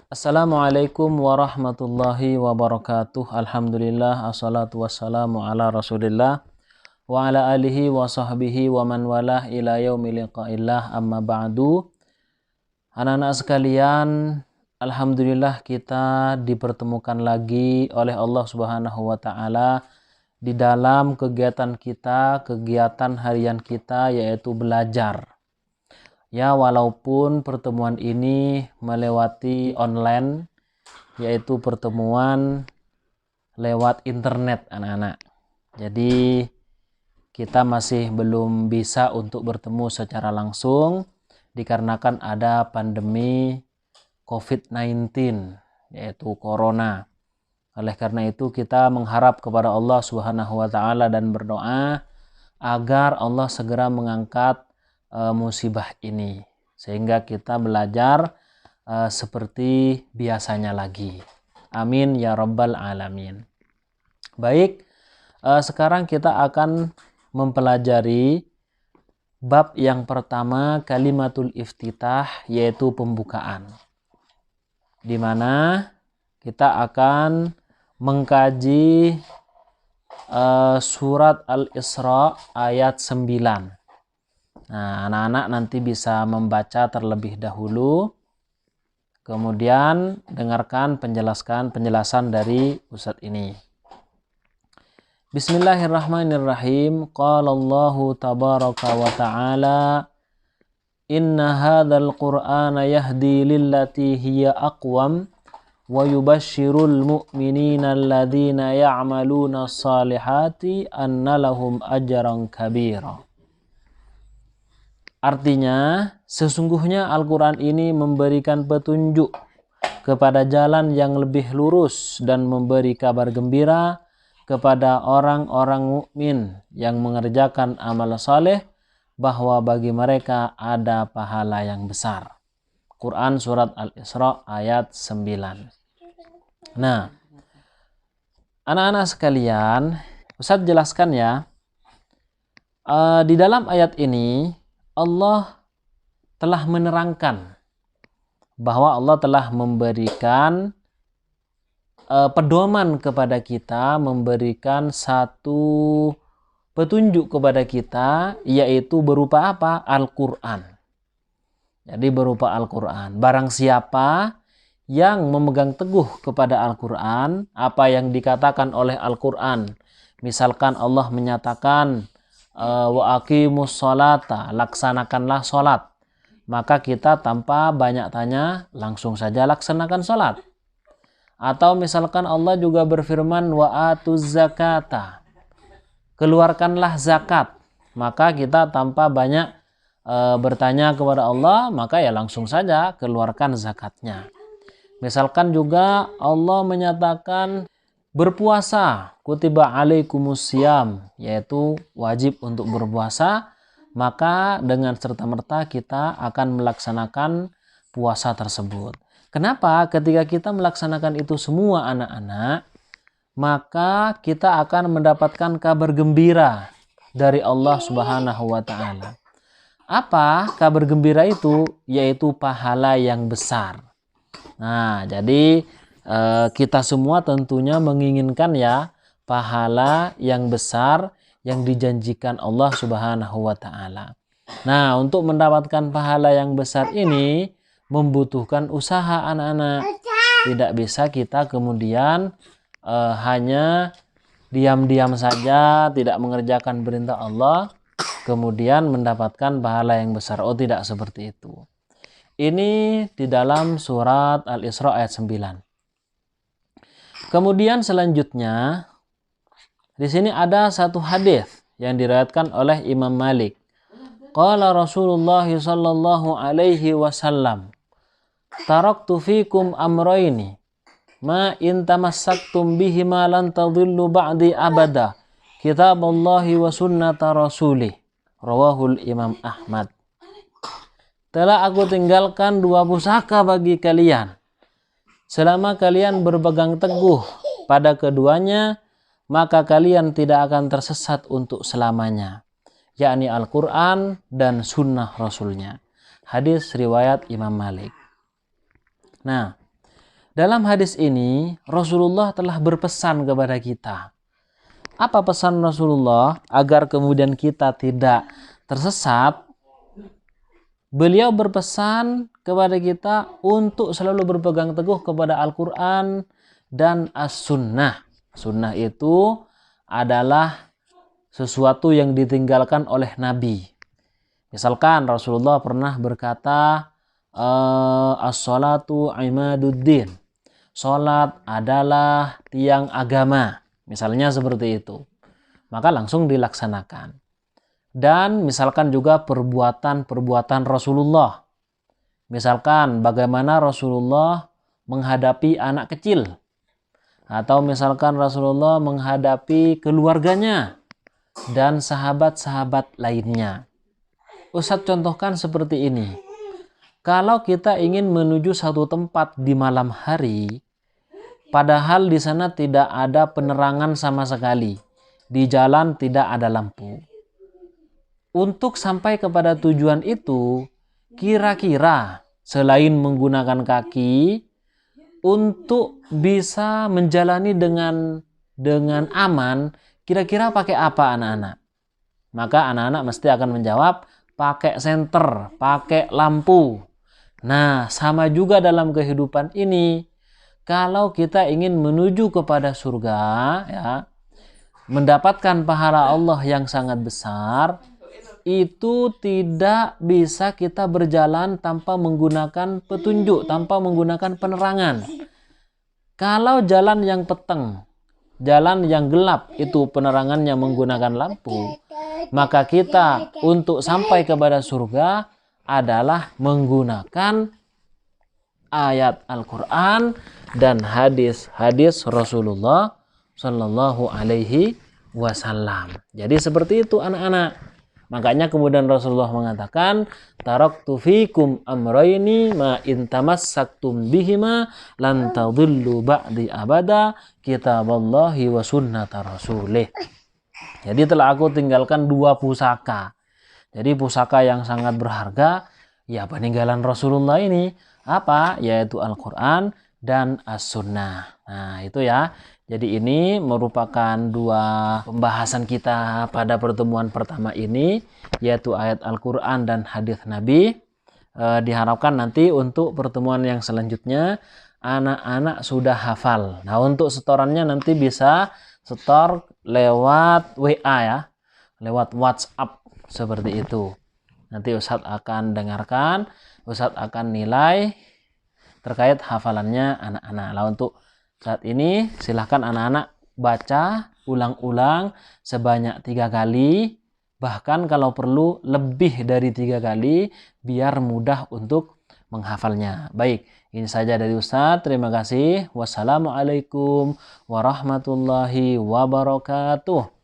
Assalamualaikum warahmatullahi wabarakatuh. Alhamdulillah, assalatu wassalamu ala rasulillah wa ala alihi wa sahbihi wa man walah ila yaumi liqa'illah, amma ba'du. Anak-anak sekalian, alhamdulillah kita dipertemukan lagi oleh Allah Subhanahu wa taala di dalam kegiatan kita, kegiatan harian kita, yaitu belajar. Ya, walaupun pertemuan ini melewati online, yaitu pertemuan lewat internet anak-anak. Jadi kita masih belum bisa untuk bertemu secara langsung dikarenakan ada pandemi COVID-19, yaitu corona. Oleh karena itu kita mengharap kepada Allah Subhanahu wa taala dan berdoa agar Allah segera mengangkat musibah ini sehingga kita belajar seperti biasanya lagi. Amin ya rabbal alamin. Baik, sekarang kita akan mempelajari bab yang pertama, kalimatul iftitah, yaitu pembukaan, di mana kita akan mengkaji surat Al-Isra ayat 9. Nah, anak-anak nanti bisa membaca terlebih dahulu, kemudian dengarkan penjelasan dari Ustadz ini. Bismillahirrahmanirrahim. Qala Allahu tabaraka wa ta'ala, inna hadzal qur'ana yahdi lillati hiya aqwam wa yubashshirul mu'minina alladzina ya'maluna as-salihati anna lahum ajran kabira. Artinya, sesungguhnya Al-Quran ini memberikan petunjuk kepada jalan yang lebih lurus dan memberi kabar gembira kepada orang-orang mukmin yang mengerjakan amal saleh bahwa bagi mereka ada pahala yang besar. Quran surat Al-Isra ayat 9. Nah, anak-anak sekalian, Ustadz jelaskan ya, di dalam ayat ini Allah telah menerangkan bahwa Allah telah memberikan pedoman kepada kita, memberikan satu petunjuk kepada kita, yaitu berupa apa? Al-Quran. Jadi berupa Al-Quran. Barang siapa yang memegang teguh kepada Al-Quran, apa yang dikatakan oleh Al-Quran, misalkan Allah menyatakan wa aqimus sholata, laksanakanlah sholat, maka kita tanpa banyak tanya langsung saja laksanakan sholat. Atau misalkan Allah juga berfirman wa atuz zakata, keluarkanlah zakat, maka kita tanpa banyak bertanya kepada Allah, maka ya langsung saja keluarkan zakatnya. Misalkan juga Allah menyatakan berpuasa, kutiba alaikumusiyam, yaitu wajib untuk berpuasa, maka dengan serta-merta kita akan melaksanakan puasa tersebut. Kenapa? Ketika kita melaksanakan itu semua anak-anak, maka kita akan mendapatkan kabar gembira dari Allah Subhanahu wa taala. Apa kabar gembira itu? Yaitu pahala yang besar. Nah, jadi kita semua tentunya menginginkan ya pahala yang besar yang dijanjikan Allah Subhanahu wa taala. Nah, untuk mendapatkan pahala yang besar ini membutuhkan usaha anak-anak. Tidak bisa kita kemudian hanya diam-diam saja, tidak mengerjakan perintah Allah, kemudian mendapatkan pahala yang besar. Oh, tidak seperti itu. Ini di dalam surat Al-Isra ayat 9. Kemudian selanjutnya di sini ada satu hadis yang diriwayatkan oleh Imam Malik. Qala Rasulullah sallallahu alaihi wasallam, taraktu fikum amrayni ma in tamassaktum bihima lan tadhillu ba'di abada, kitaballahi wa sunnata rasulih. Rawahul Imam Ahmad. Telah aku tinggalkan dua pusaka bagi kalian, selama kalian berpegang teguh pada keduanya, maka kalian tidak akan tersesat untuk selamanya, yakni Al-Quran dan sunnah Rasulnya. Hadis riwayat Imam Malik. Nah, Dalam hadis ini Rasulullah telah berpesan kepada kita. Apa pesan Rasulullah agar kemudian kita tidak tersesat? Beliau berpesan kepada kita untuk selalu berpegang teguh kepada Al-Quran dan As-Sunnah. Sunnah itu adalah sesuatu yang ditinggalkan oleh Nabi. Misalkan Rasulullah pernah berkata, as-salatu imaduddin. Salat adalah tiang agama. Misalnya seperti itu. Maka langsung dilaksanakan. Dan misalkan juga perbuatan-perbuatan Rasulullah. Misalkan bagaimana Rasulullah menghadapi anak kecil. Atau misalkan Rasulullah menghadapi keluarganya dan sahabat-sahabat lainnya. Ustadz contohkan seperti ini. Kalau kita ingin menuju satu tempat di malam hari, padahal di sana tidak ada penerangan sama sekali. Di jalan tidak ada lampu. Untuk sampai kepada tujuan itu, kira-kira selain menggunakan kaki, untuk bisa menjalani dengan aman, kira-kira pakai apa anak-anak? Maka anak-anak mesti akan menjawab, pakai senter, pakai lampu. Nah, sama juga dalam kehidupan ini. Kalau kita ingin menuju kepada surga, ya, mendapatkan pahala Allah yang sangat besar, itu tidak bisa kita berjalan tanpa menggunakan petunjuk, tanpa menggunakan penerangan. Kalau jalan yang peteng, jalan yang gelap itu penerangannya menggunakan lampu, maka kita untuk sampai kepada surga adalah menggunakan ayat Al-Quran dan hadis-hadis Rasulullah Shallallahu Alaihi Wasallam. Jadi seperti itu anak-anak. Makanya kemudian Rasulullah mengatakan, taraktu fikum amrayni ma in tamassaktum bihima lan tadhillu ba'di abada kitaballahi wa sunnata rasulih. Jadi telah aku tinggalkan dua pusaka. Jadi pusaka yang sangat berharga, ya peninggalan Rasulullah ini apa? Yaitu Al-Quran dan As-Sunnah. Nah itu ya. Jadi ini merupakan dua pembahasan kita pada pertemuan pertama ini, yaitu ayat Al-Quran dan hadis Nabi. Diharapkan nanti untuk pertemuan yang selanjutnya anak-anak sudah hafal. Nah untuk setorannya nanti bisa setor lewat WA ya, lewat WhatsApp seperti itu. Nanti Ustadz akan dengarkan, Ustadz akan nilai terkait hafalannya anak-anak. Nah untuk saat ini silahkan anak-anak baca ulang-ulang sebanyak 3 kali. Bahkan kalau perlu lebih dari 3 kali biar mudah untuk menghafalnya. Baik, ini saja dari Ustadz. Terima kasih. Wassalamualaikum warahmatullahi wabarakatuh.